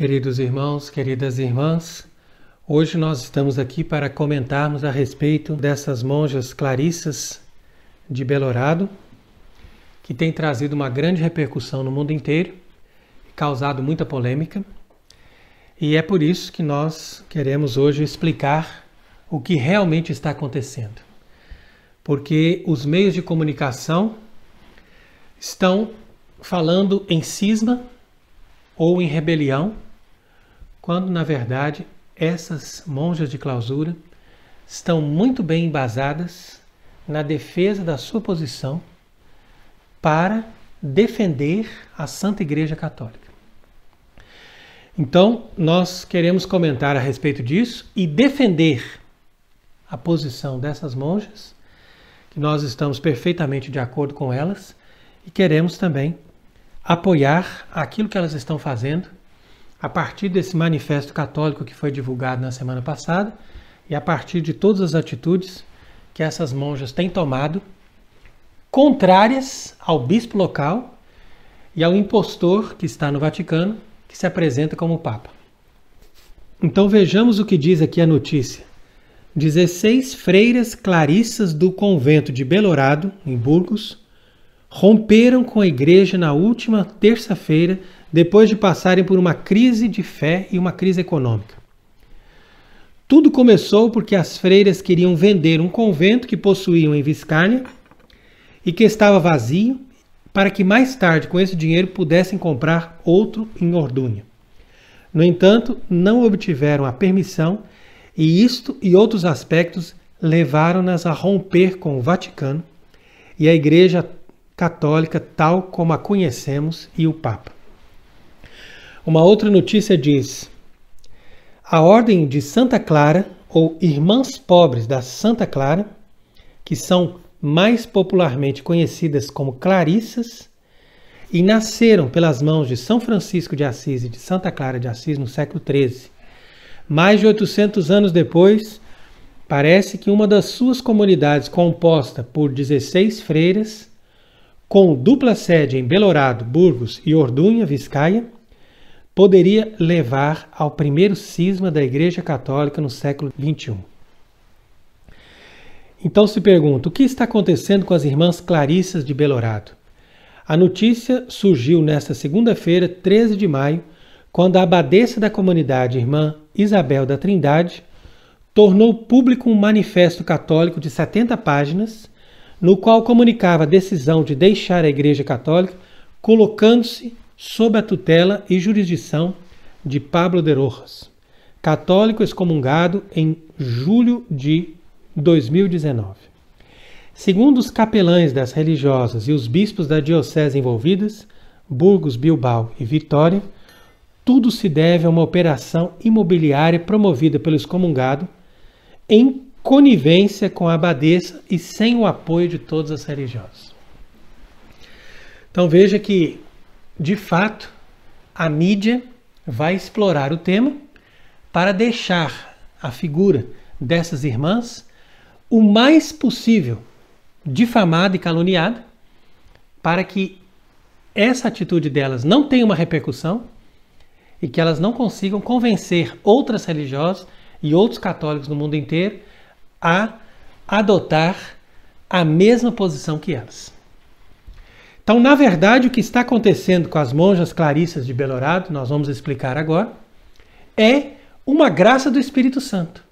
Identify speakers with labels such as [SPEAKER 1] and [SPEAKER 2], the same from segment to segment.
[SPEAKER 1] Queridos irmãos, queridas irmãs, hoje nós estamos aqui para comentarmos a respeito dessas monjas clarissas de Belorado, que tem trazido uma grande repercussão no mundo inteiro e causado muita polêmica. E é por isso que nós queremos hoje explicar o que realmente está acontecendo. Porque os meios de comunicação estão falando em cisma ou em rebelião, quando na verdade essas monjas de clausura estão muito bem embasadas na defesa da sua posição para defender a Santa Igreja Católica. Então, nós queremos comentar a respeito disso e defender a posição dessas monjas, que nós estamos perfeitamente de acordo com elas, e queremos também apoiar aquilo que elas estão fazendo a partir desse manifesto católico que foi divulgado na semana passada e a partir de todas as atitudes que essas monjas têm tomado contrárias ao bispo local e ao impostor que está no Vaticano, que se apresenta como Papa. Então vejamos o que diz aqui a notícia. 16 freiras clarissas do convento de Belorado, em Burgos, romperam com a igreja na última terça-feira, depois de passarem por uma crise de fé e uma crise econômica. Tudo começou porque as freiras queriam vender um convento que possuíam em Viscánia e que estava vazio, para que mais tarde, com esse dinheiro, pudessem comprar outro em Ordúnia. No entanto, não obtiveram a permissão e isto e outros aspectos levaram-nas a romper com o Vaticano e a Igreja Católica tal como a conhecemos e o Papa. Uma outra notícia diz: a Ordem de Santa Clara, ou Irmãs Pobres da Santa Clara, que são mais popularmente conhecidas como Clarissas, e nasceram pelas mãos de São Francisco de Assis e de Santa Clara de Assis no século XIII. Mais de 800 anos depois, parece que uma das suas comunidades, composta por 16 freiras, com dupla sede em Belorado, Burgos e Ordúnia, Viscaia, poderia levar ao primeiro cisma da Igreja Católica no século XXI. Então se pergunta, o que está acontecendo com as irmãs clarissas de Belorado? A notícia surgiu nesta segunda-feira, 13 de maio, quando a abadesa da comunidade, irmã Isabel da Trindade, tornou público um manifesto católico de 70 páginas, no qual comunicava a decisão de deixar a Igreja Católica, colocando-se sob a tutela e jurisdição de Pablo de Rojas, católico excomungado em julho de 2019. Segundo os capelães das religiosas e os bispos da diocese envolvidas, Burgos, Bilbao e Vitória, tudo se deve a uma operação imobiliária promovida pelo excomungado em conivência com a abadesa e sem o apoio de todas as religiosas. Então veja que, de fato, a mídia vai explorar o tema para deixar a figura dessas irmãs o mais possível difamada e caluniada, para que essa atitude delas não tenha uma repercussão e que elas não consigam convencer outras religiosas e outros católicos no mundo inteiro a adotar a mesma posição que elas. Então, na verdade, o que está acontecendo com as monjas clarissas de Belorado, nós vamos explicar agora, é uma graça do Espírito Santo.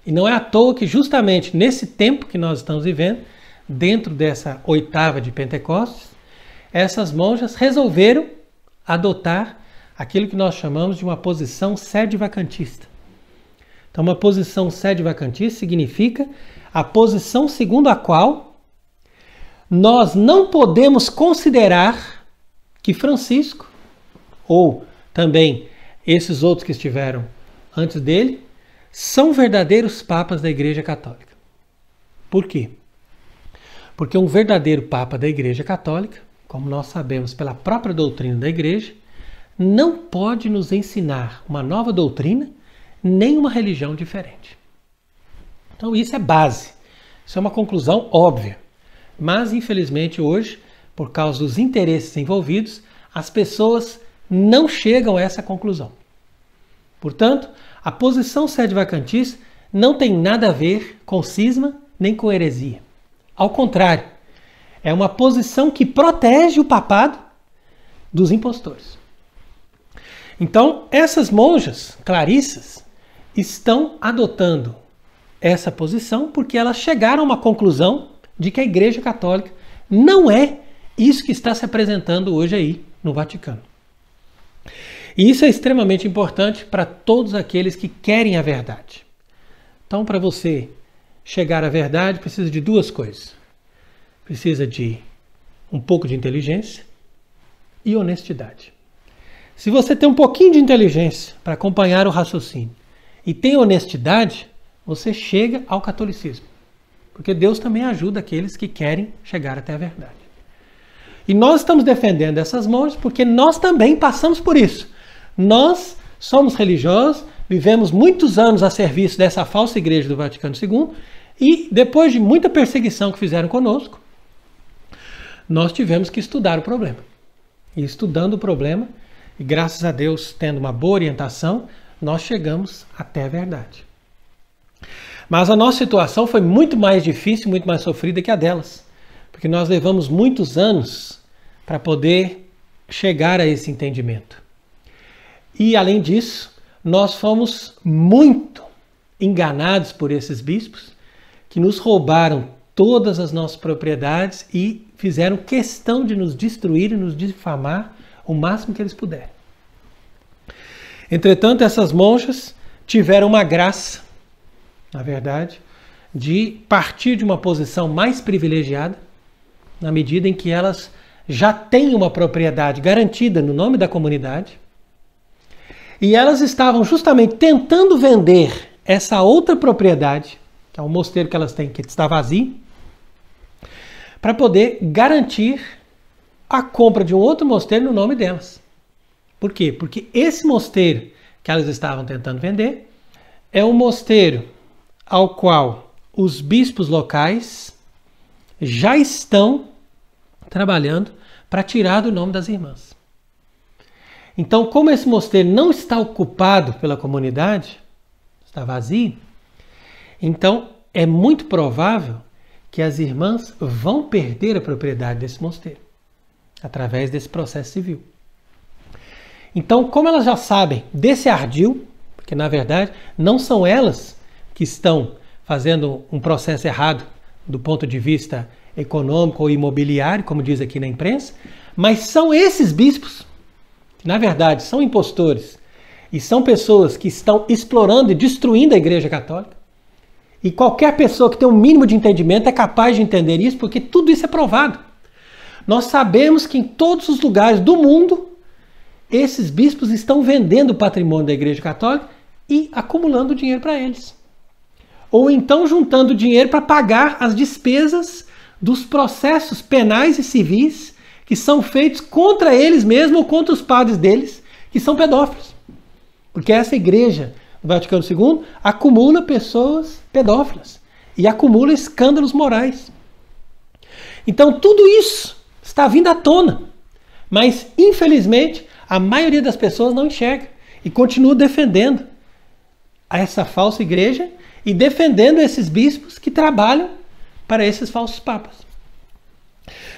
[SPEAKER 1] E não é à toa que justamente nesse tempo que nós estamos vivendo, dentro dessa oitava de Pentecostes, essas monjas resolveram adotar aquilo que nós chamamos de uma posição sede-vacantista. Então, uma posição sede-vacantista significa a posição segundo a qual nós não podemos considerar que Francisco, ou também esses outros que estiveram antes dele, são verdadeiros papas da Igreja Católica. Por quê? Porque um verdadeiro papa da Igreja Católica, como nós sabemos pela própria doutrina da Igreja, não pode nos ensinar uma nova doutrina, nem uma religião diferente. Então isso é base, isso é uma conclusão óbvia. Mas, infelizmente, hoje, por causa dos interesses envolvidos, as pessoas não chegam a essa conclusão. Portanto, a posição sede-vacantista não tem nada a ver com cisma nem com heresia. Ao contrário, é uma posição que protege o papado dos impostores. Então, essas monjas clarissas estão adotando essa posição porque elas chegaram a uma conclusão de que a Igreja Católica não é isso que está se apresentando hoje aí no Vaticano. E isso é extremamente importante para todos aqueles que querem a verdade. Então, para você chegar à verdade, precisa de duas coisas. Precisa de um pouco de inteligência e honestidade. Se você tem um pouquinho de inteligência para acompanhar o raciocínio e tem honestidade, você chega ao catolicismo. Porque Deus também ajuda aqueles que querem chegar até a verdade. E nós estamos defendendo essas monjas porque nós também passamos por isso. Nós somos religiosos, vivemos muitos anos a serviço dessa falsa igreja do Vaticano II e depois de muita perseguição que fizeram conosco, nós tivemos que estudar o problema. E estudando o problema, e graças a Deus tendo uma boa orientação, nós chegamos até a verdade. Mas a nossa situação foi muito mais difícil, muito mais sofrida que a delas. Porque nós levamos muitos anos para poder chegar a esse entendimento. E além disso, nós fomos muito enganados por esses bispos que nos roubaram todas as nossas propriedades e fizeram questão de nos destruir e nos difamar o máximo que eles puderam. Entretanto, essas monjas tiveram uma graça, na verdade, de partir de uma posição mais privilegiada, na medida em que elas já têm uma propriedade garantida no nome da comunidade, e elas estavam justamente tentando vender essa outra propriedade, que é um mosteiro que elas têm, que está vazio, para poder garantir a compra de um outro mosteiro no nome delas. Por quê? Porque esse mosteiro que elas estavam tentando vender é um mosteiro ao qual os bispos locais já estão trabalhando para tirar do nome das irmãs. Então, como esse mosteiro não está ocupado pela comunidade, está vazio, então é muito provável que as irmãs vão perder a propriedade desse mosteiro, através desse processo civil. Então, como elas já sabem desse ardil, porque na verdade não são elas que estão fazendo um processo errado do ponto de vista econômico ou imobiliário, como diz aqui na imprensa, mas são esses bispos, que na verdade são impostores e são pessoas que estão explorando e destruindo a Igreja Católica. E qualquer pessoa que tem um mínimo de entendimento é capaz de entender isso, porque tudo isso é provado. Nós sabemos que em todos os lugares do mundo, esses bispos estão vendendo o patrimônio da Igreja Católica e acumulando dinheiro para eles. Ou então juntando dinheiro para pagar as despesas dos processos penais e civis que são feitos contra eles mesmos ou contra os padres deles, que são pedófilos. Porque essa igreja do Vaticano II acumula pessoas pedófilas e acumula escândalos morais. Então tudo isso está vindo à tona, mas infelizmente a maioria das pessoas não enxerga e continua defendendo essa falsa igreja e defendendo esses bispos que trabalham para esses falsos papas.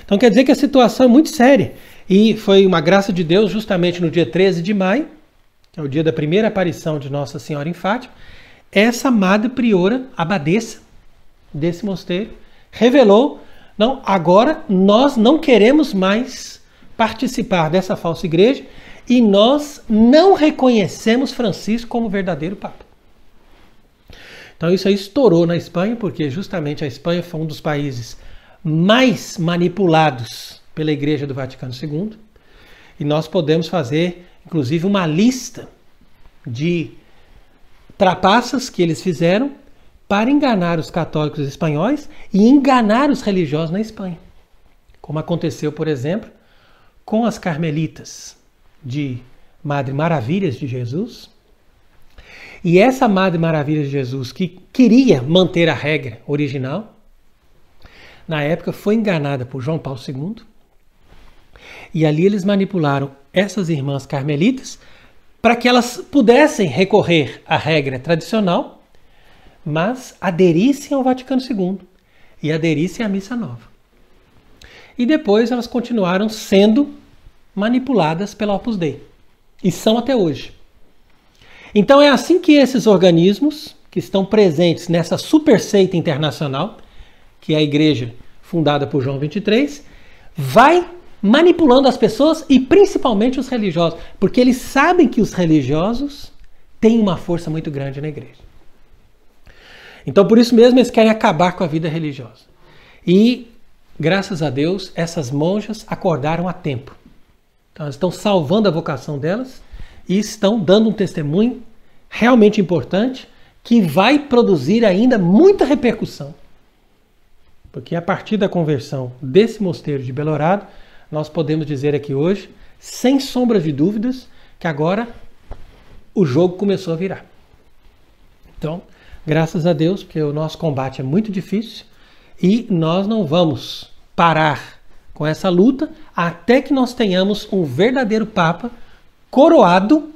[SPEAKER 1] Então quer dizer que a situação é muito séria e foi uma graça de Deus justamente no dia 13 de maio, que é o dia da primeira aparição de Nossa Senhora em Fátima, essa madre priora, abadesa desse mosteiro, revelou, não, agora nós não queremos mais participar dessa falsa igreja e nós não reconhecemos Francisco como verdadeiro papa. Então isso aí estourou na Espanha, porque justamente a Espanha foi um dos países mais manipulados pela Igreja do Vaticano II. E nós podemos fazer, inclusive, uma lista de trapaças que eles fizeram para enganar os católicos espanhóis e enganar os religiosos na Espanha. Como aconteceu, por exemplo, com as carmelitas de Madre Maravilhas de Jesus. E essa Madre Maravilha de Jesus, que queria manter a regra original, na época foi enganada por João Paulo II. E ali eles manipularam essas irmãs carmelitas para que elas pudessem recorrer à regra tradicional, mas aderissem ao Vaticano II e aderissem à Missa Nova. E depois elas continuaram sendo manipuladas pela Opus Dei, e são até hoje. Então é assim que esses organismos, que estão presentes nessa super seita internacional, que é a igreja fundada por João 23, vai manipulando as pessoas e principalmente os religiosos, porque eles sabem que os religiosos têm uma força muito grande na igreja. Então por isso mesmo eles querem acabar com a vida religiosa. E, graças a Deus, essas monjas acordaram a tempo. Então elas estão salvando a vocação delas e estão dando um testemunho realmente importante que vai produzir ainda muita repercussão. Porque a partir da conversão desse mosteiro de Belorado, nós podemos dizer aqui hoje, sem sombra de dúvidas, que agora o jogo começou a virar. Então, graças a Deus, porque o nosso combate é muito difícil e nós não vamos parar com essa luta até que nós tenhamos um verdadeiro Papa coroado,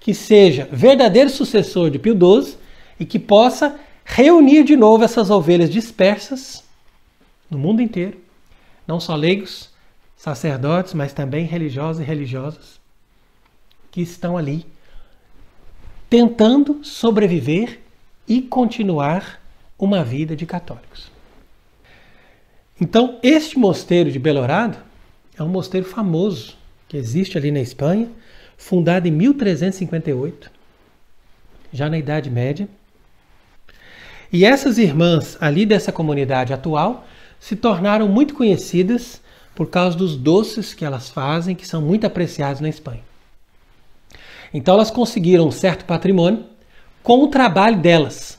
[SPEAKER 1] que seja verdadeiro sucessor de Pio XII e que possa reunir de novo essas ovelhas dispersas no mundo inteiro, não só leigos, sacerdotes, mas também religiosos e religiosas, que estão ali tentando sobreviver e continuar uma vida de católicos. Então, este mosteiro de Belorado é um mosteiro famoso que existe ali na Espanha, fundado em 1358, já na Idade Média. E essas irmãs ali dessa comunidade atual se tornaram muito conhecidas por causa dos doces que elas fazem, que são muito apreciados na Espanha. Então elas conseguiram um certo patrimônio com o trabalho delas.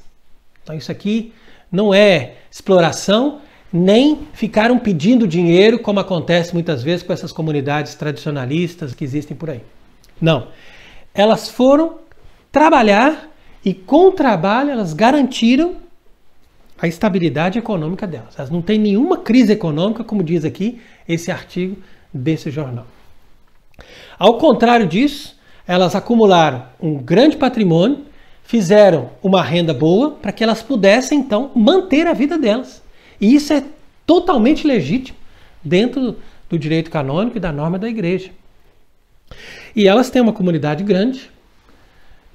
[SPEAKER 1] Então isso aqui não é exploração, nem ficaram pedindo dinheiro, como acontece muitas vezes com essas comunidades tradicionalistas que existem por aí. Não. Elas foram trabalhar e com o trabalho elas garantiram a estabilidade econômica delas. Elas não têm nenhuma crise econômica, como diz aqui esse artigo desse jornal. Ao contrário disso, elas acumularam um grande patrimônio, fizeram uma renda boa para que elas pudessem, então, manter a vida delas. E isso é totalmente legítimo dentro do direito canônico e da norma da igreja. E elas têm uma comunidade grande,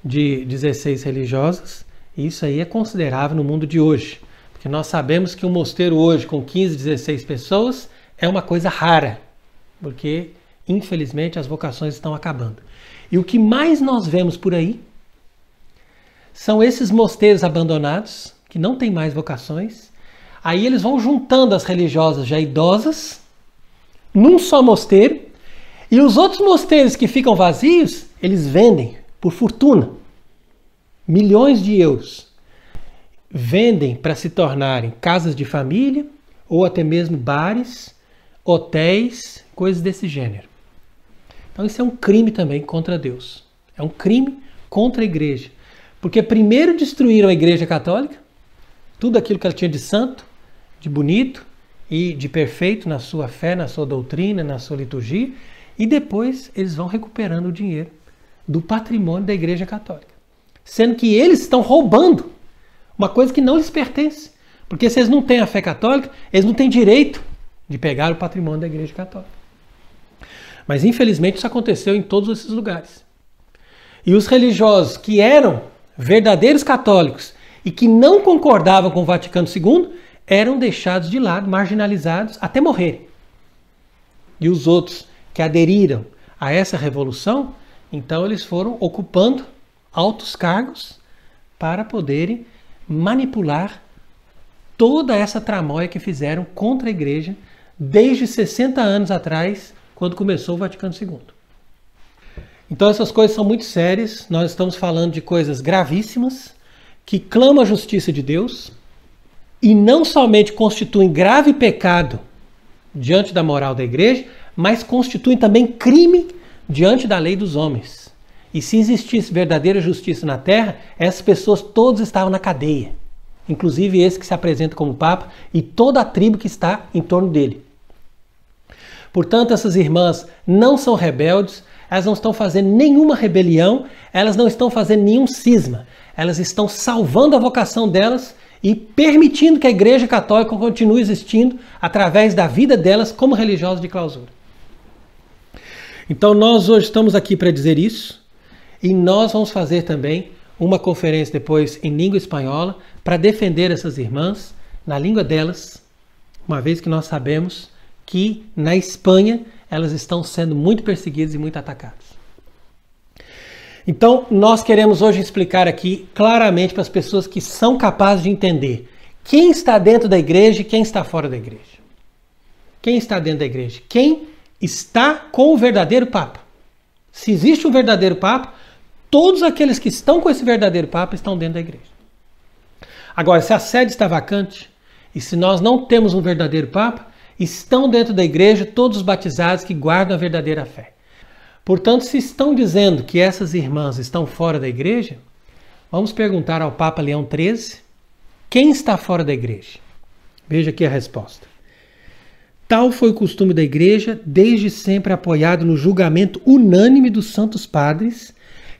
[SPEAKER 1] de 16 religiosas, e isso aí é considerável no mundo de hoje. Porque nós sabemos que um mosteiro hoje com 15, 16 pessoas é uma coisa rara, porque infelizmente as vocações estão acabando. E o que mais nós vemos por aí são esses mosteiros abandonados, que não têm mais vocações. Aí eles vão juntando as religiosas já idosas num só mosteiro, e os outros mosteiros que ficam vazios, eles vendem por fortuna, milhões de euros. Vendem para se tornarem casas de família ou até mesmo bares, hotéis, coisas desse gênero. Então isso é um crime também contra Deus. É um crime contra a igreja. Porque primeiro destruíram a igreja católica, tudo aquilo que ela tinha de santo, de bonito e de perfeito na sua fé, na sua doutrina, na sua liturgia, e depois eles vão recuperando o dinheiro do patrimônio da igreja católica. Sendo que eles estão roubando uma coisa que não lhes pertence. Porque se eles não têm a fé católica, eles não têm direito de pegar o patrimônio da igreja católica. Mas infelizmente isso aconteceu em todos esses lugares. E os religiosos que eram verdadeiros católicos e que não concordavam com o Vaticano II eram deixados de lado, marginalizados até morrerem. E os outros que aderiram a essa revolução, então eles foram ocupando altos cargos para poderem manipular toda essa tramóia que fizeram contra a igreja desde 60 anos atrás, quando começou o Vaticano II. Então essas coisas são muito sérias, nós estamos falando de coisas gravíssimas, que clamam a justiça de Deus, e não somente constituem grave pecado diante da moral da igreja, mas constituem também crime diante da lei dos homens. E se existisse verdadeira justiça na terra, essas pessoas todas estavam na cadeia. Inclusive esse que se apresenta como Papa e toda a tribo que está em torno dele. Portanto, essas irmãs não são rebeldes, elas não estão fazendo nenhuma rebelião, elas não estão fazendo nenhum cisma. Elas estão salvando a vocação delas e permitindo que a Igreja Católica continue existindo através da vida delas como religiosas de clausura. Então nós hoje estamos aqui para dizer isso e nós vamos fazer também uma conferência depois em língua espanhola para defender essas irmãs na língua delas, uma vez que nós sabemos que na Espanha elas estão sendo muito perseguidas e muito atacadas. Então, nós queremos hoje explicar aqui claramente para as pessoas que são capazes de entender quem está dentro da igreja e quem está fora da igreja. Quem está dentro da igreja? Quem está com o verdadeiro Papa. Se existe um verdadeiro Papa, todos aqueles que estão com esse verdadeiro Papa estão dentro da igreja. Agora, se a sede está vacante e se nós não temos um verdadeiro Papa, estão dentro da igreja todos os batizados que guardam a verdadeira fé. Portanto, se estão dizendo que essas irmãs estão fora da igreja, vamos perguntar ao Papa Leão XIII, quem está fora da igreja? Veja aqui a resposta. Tal foi o costume da igreja, desde sempre apoiado no julgamento unânime dos santos padres,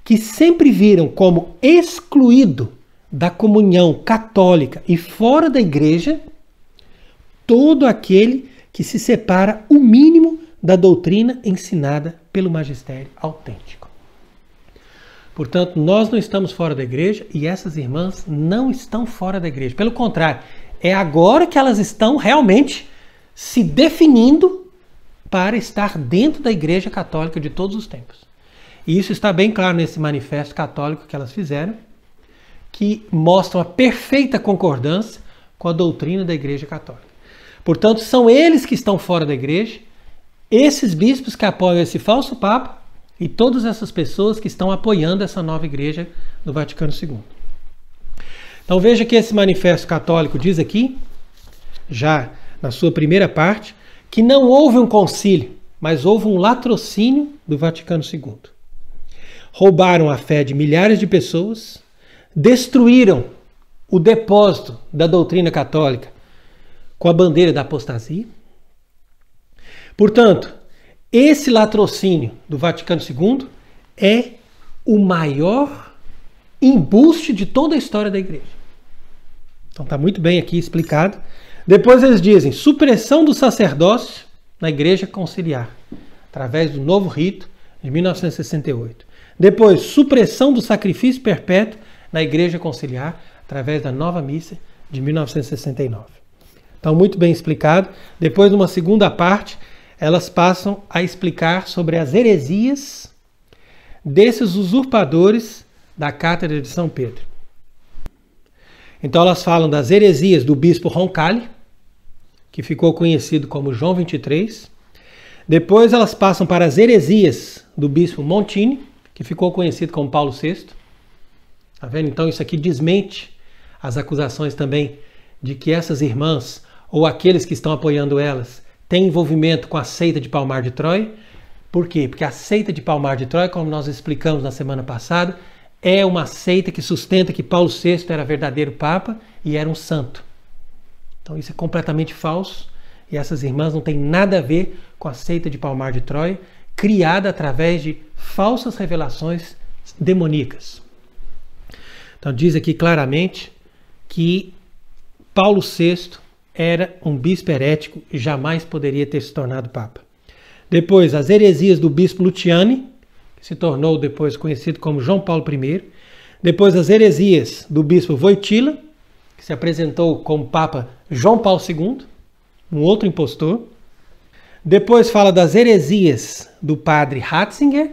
[SPEAKER 1] que sempre viram como excluído da comunhão católica e fora da igreja todo aquele que se separa o mínimo da doutrina ensinada pelo magistério autêntico. Portanto, nós não estamos fora da igreja e essas irmãs não estão fora da igreja. Pelo contrário, é agora que elas estão realmente se definindo para estar dentro da Igreja Católica de todos os tempos. E isso está bem claro nesse manifesto católico que elas fizeram, que mostram a perfeita concordância com a doutrina da Igreja Católica. Portanto, são eles que estão fora da igreja, esses bispos que apoiam esse falso Papa e todas essas pessoas que estão apoiando essa nova igreja do Vaticano II. Então veja que esse manifesto católico diz aqui, já na sua primeira parte, que não houve um concílio, mas houve um latrocínio do Vaticano II. Roubaram a fé de milhares de pessoas, destruíram o depósito da doutrina católica com a bandeira da apostasia. Portanto, esse latrocínio do Vaticano II é o maior embuste de toda a história da igreja. Então está muito bem aqui explicado. Depois eles dizem supressão do sacerdócio na igreja conciliar, através do novo rito de 1968. Depois, supressão do sacrifício perpétuo na igreja conciliar, através da nova missa de 1969. Então, muito bem explicado. Depois, numa segunda parte, elas passam a explicar sobre as heresias desses usurpadores da Cátedra de São Pedro. Então, elas falam das heresias do bispo Roncalli, que ficou conhecido como João 23. Depois, elas passam para as heresias do bispo Montini, que ficou conhecido como Paulo VI. Tá vendo? Então, isso aqui desmente as acusações também de que essas irmãs ou aqueles que estão apoiando elas têm envolvimento com a seita de Palmar de Troia. Por quê? Porque a seita de Palmar de Troia, como nós explicamos na semana passada, é uma seita que sustenta que Paulo VI era verdadeiro Papa e era um santo. Então isso é completamente falso e essas irmãs não têm nada a ver com a seita de Palmar de Troia, criada através de falsas revelações demoníacas. Então diz aqui claramente que Paulo VI era um bispo herético e jamais poderia ter se tornado Papa. Depois, as heresias do bispo Luciani, que se tornou depois conhecido como João Paulo I. Depois, as heresias do bispo Wojtyla, que se apresentou como Papa João Paulo II, um outro impostor. Depois fala das heresias do padre Ratzinger,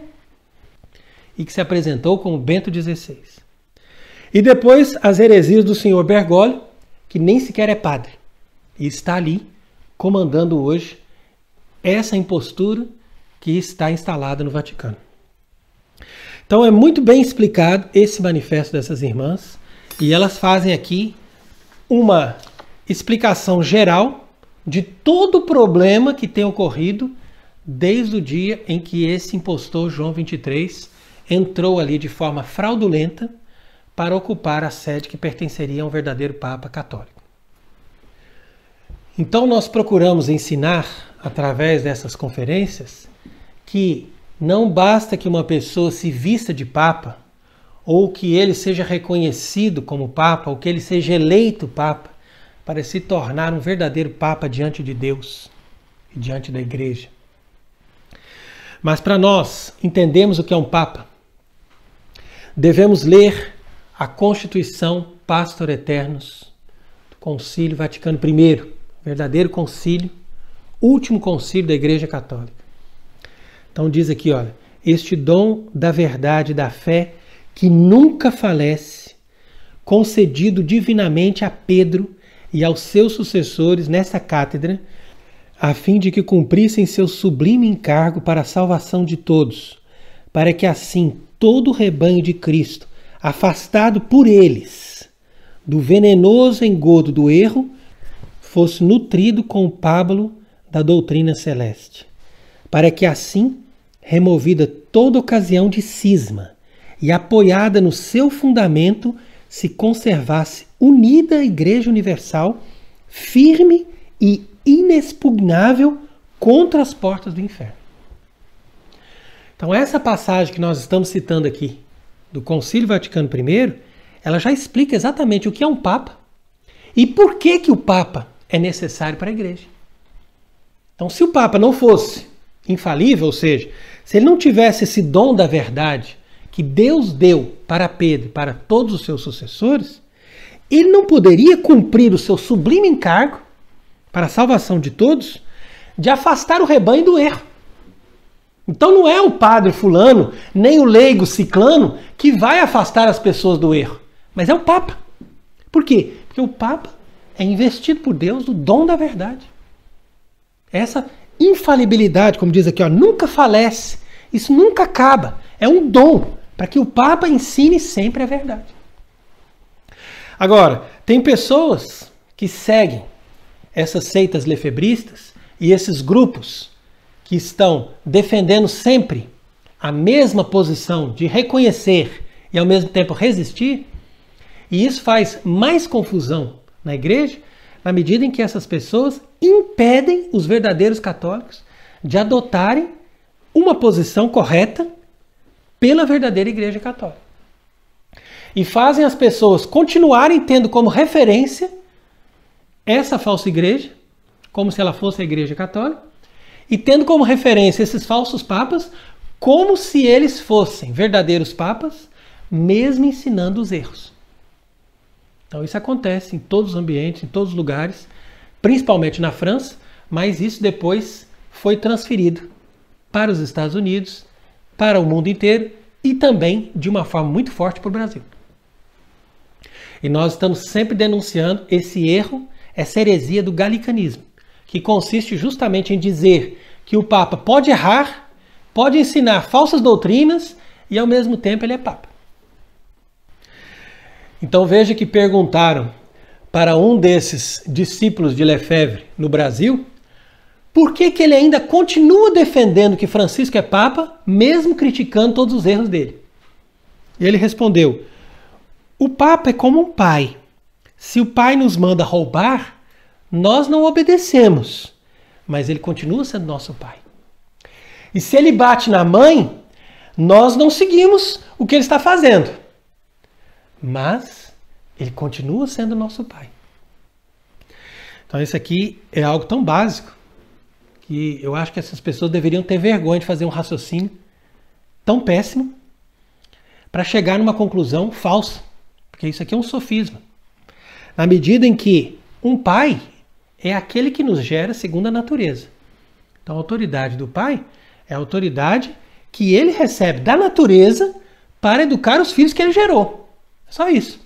[SPEAKER 1] e que se apresentou como Bento XVI. E depois, as heresias do senhor Bergoglio, que nem sequer é padre, e está ali comandando hoje essa impostura que está instalada no Vaticano. Então é muito bem explicado esse manifesto dessas irmãs e elas fazem aqui uma explicação geral de todo o problema que tem ocorrido desde o dia em que esse impostor João 23 entrou ali de forma fraudulenta para ocupar a sede que pertenceria a um verdadeiro Papa católico. Então nós procuramos ensinar, através dessas conferências, que Não basta que uma pessoa se vista de papa, ou que ele seja reconhecido como papa, ou que ele seja eleito papa, para se tornar um verdadeiro papa diante de Deus e diante da igreja. Mas para nós entendermos o que é um papa, devemos ler a Constituição Pastor Aeternus do Concílio Vaticano I, verdadeiro concílio, último concílio da Igreja Católica. Então diz aqui, olha, este dom da verdade e da fé que nunca falece, concedido divinamente a Pedro e aos seus sucessores nesta cátedra, a fim de que cumprissem seu sublime encargo para a salvação de todos, para que assim todo o rebanho de Cristo, afastado por eles do venenoso engodo do erro, fosse nutrido com o pábulo da doutrina celeste, para que assim, removida toda ocasião de cisma e apoiada no seu fundamento, se conservasse unida a Igreja Universal, firme e inexpugnável contra as portas do inferno. Então essa passagem que nós estamos citando aqui, do Concílio Vaticano I, ela já explica exatamente o que é um Papa e por que o Papa é necessário para a Igreja. Então se o Papa não fosse infalível, ou seja, se ele não tivesse esse dom da verdade que Deus deu para Pedro e para todos os seus sucessores, ele não poderia cumprir o seu sublime encargo para a salvação de todos, de afastar o rebanho do erro. Então não é o padre fulano, nem o leigo ciclano que vai afastar as pessoas do erro, mas é o Papa. Por quê? Porque o Papa é investido por Deus do dom da verdade. Essa infalibilidade, como diz aqui, ó, nunca falece, isso nunca acaba, é um dom para que o Papa ensine sempre a verdade. Agora, tem pessoas que seguem essas seitas lefebristas e esses grupos que estão defendendo sempre a mesma posição de reconhecer e ao mesmo tempo resistir, e isso faz mais confusão na igreja, na medida em que essas pessoas impedem os verdadeiros católicos de adotarem uma posição correta pela verdadeira Igreja Católica. E fazem as pessoas continuarem tendo como referência essa falsa igreja, como se ela fosse a Igreja Católica, e tendo como referência esses falsos papas, como se eles fossem verdadeiros papas, mesmo ensinando os erros. Então isso acontece em todos os ambientes, em todos os lugares, principalmente na França, mas isso depois foi transferido para os Estados Unidos, para o mundo inteiro e também de uma forma muito forte para o Brasil. E nós estamos sempre denunciando esse erro, essa heresia do galicanismo, que consiste justamente em dizer que o Papa pode errar, pode ensinar falsas doutrinas e ao mesmo tempo ele é Papa. Então veja que perguntaram para um desses discípulos de Lefebvre no Brasil por que ele ainda continua defendendo que Francisco é Papa, mesmo criticando todos os erros dele. E ele respondeu: o Papa é como um pai. Se o pai nos manda roubar, nós não obedecemos, mas ele continua sendo nosso pai. E se ele bate na mãe, nós não seguimos o que ele está fazendo, mas ele continua sendo nosso pai. Então isso aqui é algo tão básico que eu acho que essas pessoas deveriam ter vergonha de fazer um raciocínio tão péssimo para chegar numa conclusão falsa, porque isso aqui é um sofisma. Na medida em que um pai é aquele que nos gera segundo a natureza. Então a autoridade do pai é a autoridade que ele recebe da natureza para educar os filhos que ele gerou. É só isso.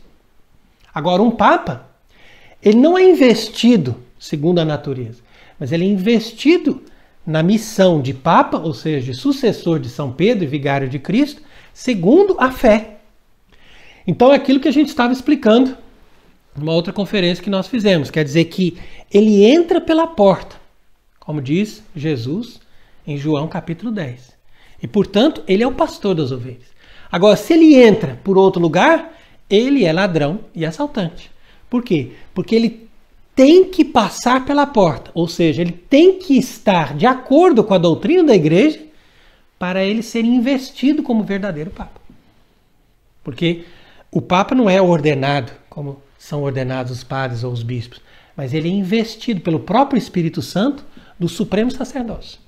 [SPEAKER 1] Agora um papa, ele não é investido segundo a natureza, mas ele é investido na missão de papa, ou seja, de sucessor de São Pedro e vigário de Cristo, segundo a fé. Então é aquilo que a gente estava explicando numa outra conferência que nós fizemos. Quer dizer que ele entra pela porta, como diz Jesus em João capítulo 10. E, portanto, ele é o pastor das ovelhas. Agora, se ele entra por outro lugar, ele é ladrão e assaltante. Por quê? Porque ele tem que passar pela porta, ou seja, ele tem que estar de acordo com a doutrina da igreja para ele ser investido como verdadeiro Papa. Porque o Papa não é ordenado, como são ordenados os padres ou os bispos, mas ele é investido pelo próprio Espírito Santo do supremo sacerdócio.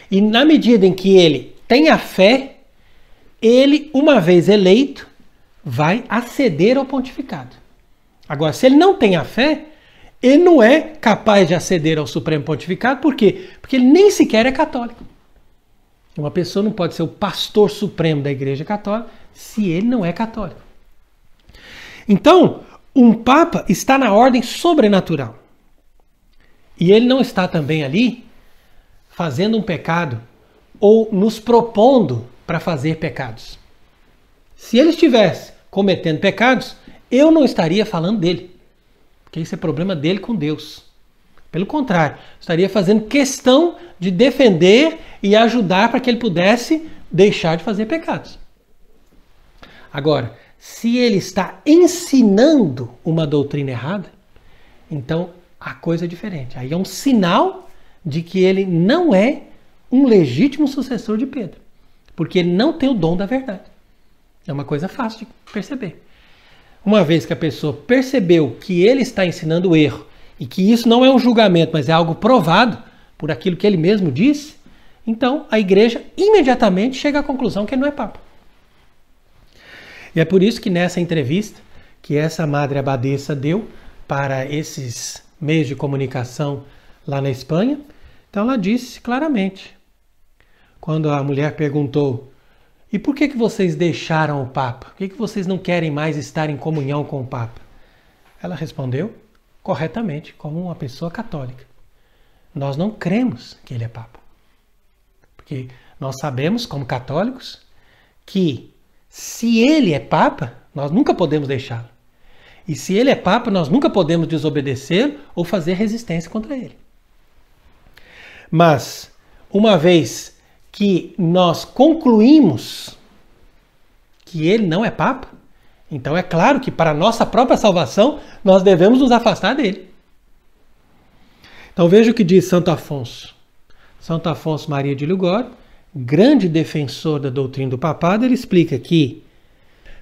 [SPEAKER 1] E na medida em que ele tem a fé, ele, uma vez eleito, vai aceder ao pontificado. Agora, se ele não tem a fé, ele não é capaz de aceder ao supremo pontificado. Por quê? Porque ele nem sequer é católico. Uma pessoa não pode ser o pastor supremo da Igreja Católica se ele não é católico. Então, um Papa está na ordem sobrenatural. E ele não está também ali fazendo um pecado ou nos propondo para fazer pecados. Se ele estivesse cometendo pecados, eu não estaria falando dele. Porque isso é problema dele com Deus. Pelo contrário, estaria fazendo questão de defender e ajudar para que ele pudesse deixar de fazer pecados. Agora, se ele está ensinando uma doutrina errada, então a coisa é diferente. Aí é um sinal de que ele não é um legítimo sucessor de Pedro. Porque ele não tem o dom da verdade. É uma coisa fácil de perceber. Uma vez que a pessoa percebeu que ele está ensinando o erro e que isso não é um julgamento, mas é algo provado por aquilo que ele mesmo disse, então a igreja imediatamente chega à conclusão que ele não é Papa. E é por isso que nessa entrevista que essa madre abadesa deu para esses meios de comunicação lá na Espanha, então ela disse claramente, quando a mulher perguntou: e por que vocês deixaram o Papa? Por que vocês não querem mais estar em comunhão com o Papa? Ela respondeu corretamente, como uma pessoa católica: nós não cremos que ele é Papa. Porque nós sabemos, como católicos, que se ele é Papa, nós nunca podemos deixá-lo. E se ele é Papa, nós nunca podemos desobedecer ou fazer resistência contra ele. Mas, uma vez que nós concluímos que ele não é Papa, então é claro que para a nossa própria salvação nós devemos nos afastar dele. Então veja o que diz Santo Afonso. Santo Afonso Maria de Ligório, grande defensor da doutrina do papado, ele explica que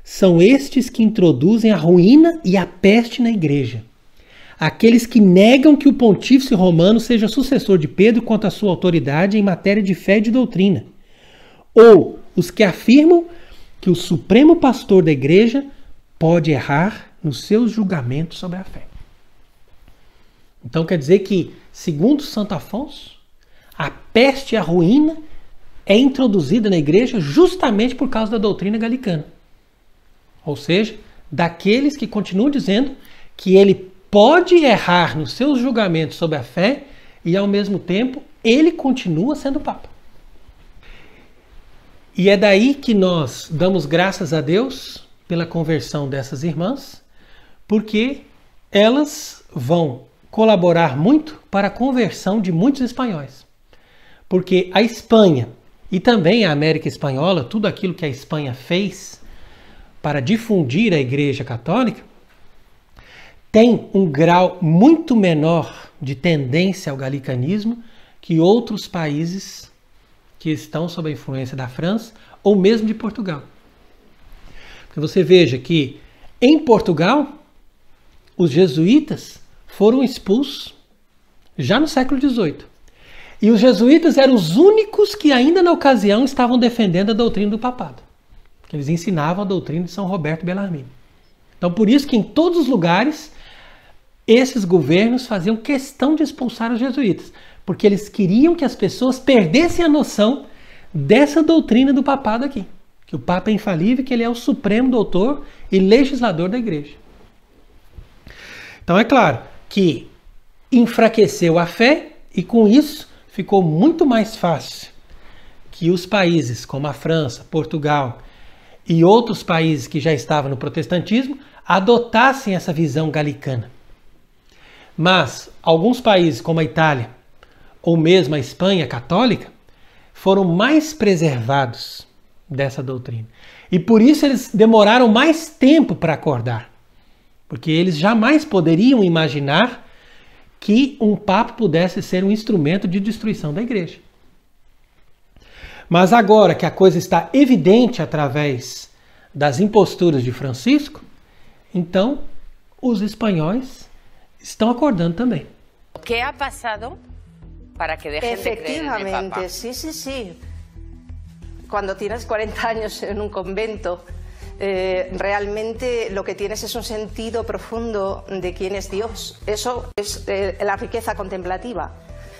[SPEAKER 1] são estes que introduzem a ruína e a peste na igreja. Aqueles que negam que o pontífice romano seja sucessor de Pedro quanto à sua autoridade em matéria de fé e de doutrina. Ou os que afirmam que o supremo pastor da igreja pode errar nos seus julgamentos sobre a fé. Então quer dizer que, segundo Santo Afonso, a peste e a ruína é introduzida na igreja justamente por causa da doutrina galicana. Ou seja, daqueles que continuam dizendo que ele pode errar nos seus julgamentos sobre a fé e, ao mesmo tempo, ele continua sendo Papa. E é daí que nós damos graças a Deus pela conversão dessas irmãs, porque elas vão colaborar muito para a conversão de muitos espanhóis. Porque a Espanha e também a América Espanhola, tudo aquilo que a Espanha fez para difundir a Igreja Católica, tem um grau muito menor de tendência ao galicanismo que outros países que estão sob a influência da França ou mesmo de Portugal. Porque você veja que em Portugal os jesuítas foram expulsos já no século XVIII. E os jesuítas eram os únicos que ainda na ocasião estavam defendendo a doutrina do papado. Eles ensinavam a doutrina de São Roberto Bellarmine. Então por isso que em todos os lugares esses governos faziam questão de expulsar os jesuítas, porque eles queriam que as pessoas perdessem a noção dessa doutrina do papado aqui, que o Papa é infalível, que ele é o supremo doutor e legislador da igreja. Então é claro que enfraqueceu a fé e com isso ficou muito mais fácil que os países como a França, Portugal e outros países que já estavam no protestantismo adotassem essa visão galicana. Mas alguns países como a Itália ou mesmo a Espanha católica foram mais preservados dessa doutrina. E por isso eles demoraram mais tempo para acordar. Porque eles jamais poderiam imaginar que um Papa pudesse ser um instrumento de destruição da igreja. Mas agora que a coisa está evidente através das imposturas de Francisco, então os espanhóis estão acordando também.
[SPEAKER 2] ¿Qué ha pasado para que dejen de creer en el Papa?
[SPEAKER 3] Sí, sí, sí. Cuando tienes 40 años en un convento, realmente lo que tienes es un sentido profundo de quién es Dios. Eso es la riqueza contemplativa,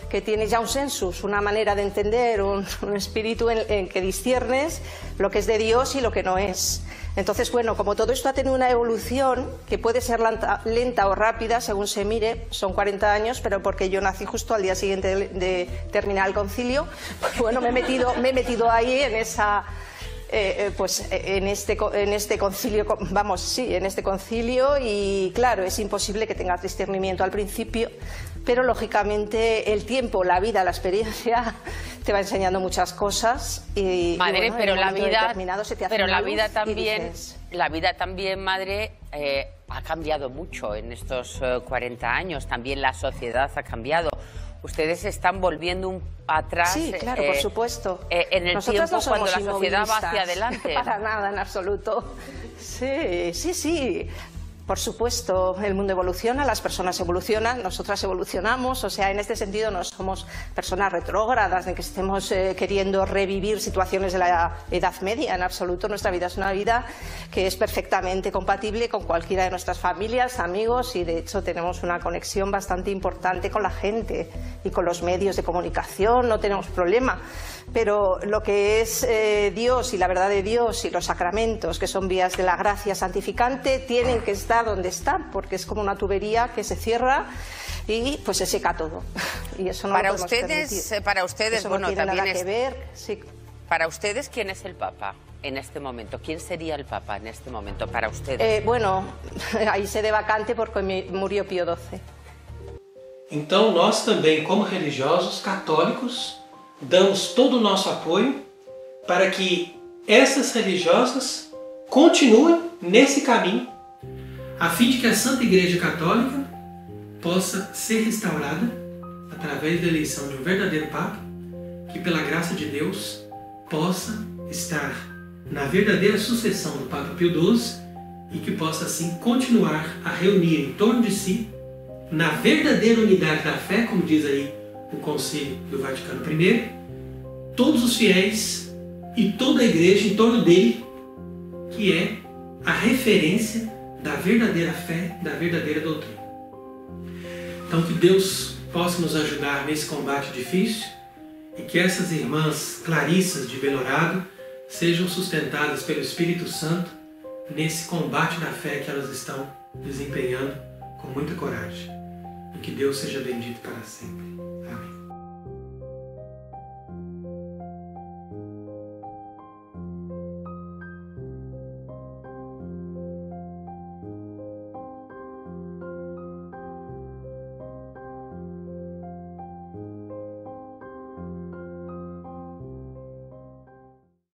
[SPEAKER 3] que tienes ya un sensus, una manera de entender, un espíritu en que disciernes lo que es de Dios y lo que no es. Entonces, bueno, como todo esto ha tenido una evolución que puede ser lenta o rápida según se mire, son 40 años, pero porque yo nací justo al día siguiente de terminar el concilio, pues bueno, me he metido ahí en esa... en este concilio, vamos, sí, en este concilio, y claro, es imposible que tengas discernimiento al principio, pero lógicamente el tiempo, la vida, la experiencia te va enseñando muchas cosas y
[SPEAKER 2] madre,
[SPEAKER 3] bueno,
[SPEAKER 2] pero la vida también, madre, ha cambiado mucho en estos 40 años, también la sociedad ha cambiado. Ustedes están volviendo atrás.
[SPEAKER 3] Sí, claro, por supuesto.
[SPEAKER 2] En el
[SPEAKER 3] Nosotras
[SPEAKER 2] tiempo
[SPEAKER 3] no somos
[SPEAKER 2] cuando la sociedad va hacia
[SPEAKER 3] inmovilistas.
[SPEAKER 2] adelante.
[SPEAKER 3] Para nada, en absoluto. Sí, sí, sí. Por supuesto, el mundo evoluciona, las personas evolucionan, nosotras evolucionamos, o sea, en este sentido no somos personas retrógradas, de que estemos queriendo revivir situaciones de la Edad Media, en absoluto. Nuestra vida es una vida que es perfectamente compatible con cualquiera de nuestras familias, amigos, y de hecho tenemos una conexión bastante importante con la gente y con los medios de comunicación, no tenemos problema. Pero lo que es Dios y la verdad de Dios y los sacramentos, que son vías de la gracia santificante, tienen que estar donde están, porque es como una tubería que se cierra y pues se seca todo. Y eso no
[SPEAKER 2] para
[SPEAKER 3] lo podemos
[SPEAKER 2] ustedes,
[SPEAKER 3] permitir.
[SPEAKER 2] para ustedes,
[SPEAKER 3] eso
[SPEAKER 2] bueno,
[SPEAKER 3] no tiene
[SPEAKER 2] también
[SPEAKER 3] nada que ver. Sí.
[SPEAKER 2] Para ustedes, ¿quién es el Papa en este momento? ¿Quién sería el Papa en este momento para ustedes?
[SPEAKER 3] Bueno, aí se dé vacante porque murió Pío XII.
[SPEAKER 1] Então nós também, como religiosos católicos, damos todo o nosso apoio para que essas religiosas continuem nesse caminho, a fim de que a Santa Igreja Católica possa ser restaurada através da eleição de um verdadeiro Papa, que pela graça de Deus possa estar na verdadeira sucessão do Papa Pio XII e que possa assim continuar a reunir em torno de si, na verdadeira unidade da fé, como diz aí o Concílio do Vaticano I, todos os fiéis e toda a Igreja em torno dele, que é a referência da verdadeira fé, da verdadeira doutrina. Então que Deus possa nos ajudar nesse combate difícil e que essas irmãs clarissas de Belorado sejam sustentadas pelo Espírito Santo nesse combate da fé que elas estão desempenhando com muita coragem. E que Deus seja bendito para sempre.